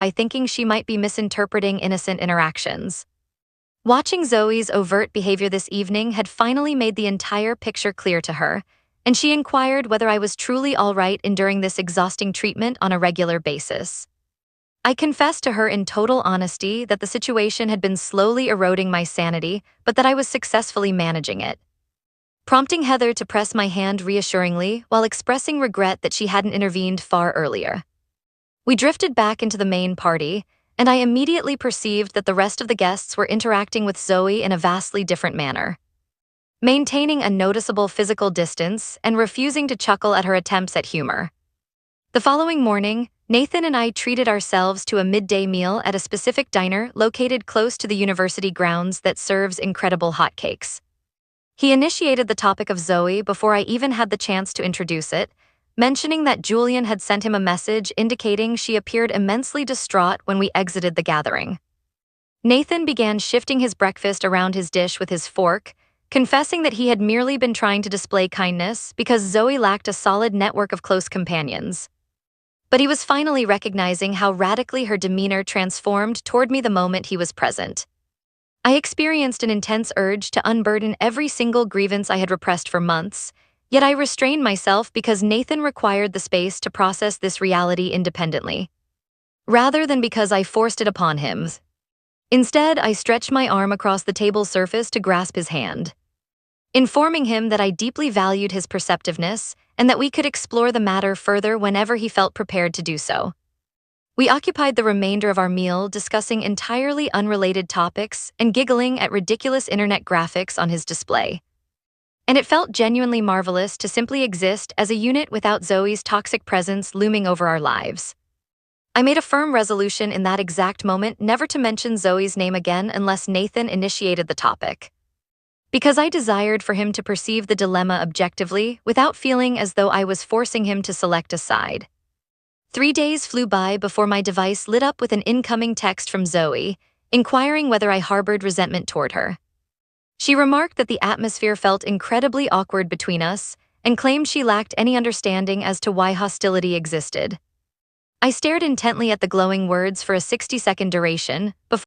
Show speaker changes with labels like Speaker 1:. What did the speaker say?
Speaker 1: by thinking she might be misinterpreting innocent interactions. Watching Zoe's overt behavior this evening had finally made the entire picture clear to her, and she inquired whether I was truly all right enduring this exhausting treatment on a regular basis. I confessed to her in total honesty that the situation had been slowly eroding my sanity, but that I was successfully managing it, prompting Heather to press my hand reassuringly while expressing regret that she hadn't intervened far earlier. We drifted back into the main party, and I immediately perceived that the rest of the guests were interacting with Zoe in a vastly different manner, maintaining a noticeable physical distance and refusing to chuckle at her attempts at humor. The following morning, Nathan and I treated ourselves to a midday meal at a specific diner located close to the university grounds that serves incredible hotcakes. He initiated the topic of Zoe before I even had the chance to introduce it, mentioning that Julian had sent him a message indicating she appeared immensely distraught when we exited the gathering. Nathan began shifting his breakfast around his dish with his fork, confessing that he had merely been trying to display kindness because Zoe lacked a solid network of close companions. But he was finally recognizing how radically her demeanor transformed toward me the moment he was present. I experienced an intense urge to unburden every single grievance I had repressed for months, yet I restrained myself because Nathan required the space to process this reality independently, rather than because I forced it upon him. Instead, I stretched my arm across the table's surface to grasp his hand, informing him that I deeply valued his perceptiveness and that we could explore the matter further whenever he felt prepared to do so. We occupied the remainder of our meal discussing entirely unrelated topics and giggling at ridiculous internet graphics on his display. And it felt genuinely marvelous to simply exist as a unit without Zoe's toxic presence looming over our lives. I made a firm resolution in that exact moment never to mention Zoe's name again unless Nathan initiated the topic, because I desired for him to perceive the dilemma objectively without feeling as though I was forcing him to select a side. 3 days flew by before my device lit up with an incoming text from Zoe, inquiring whether I harbored resentment toward her. She remarked that the atmosphere felt incredibly awkward between us and claimed she lacked any understanding as to why hostility existed. I stared intently at the glowing words for a 60-second duration before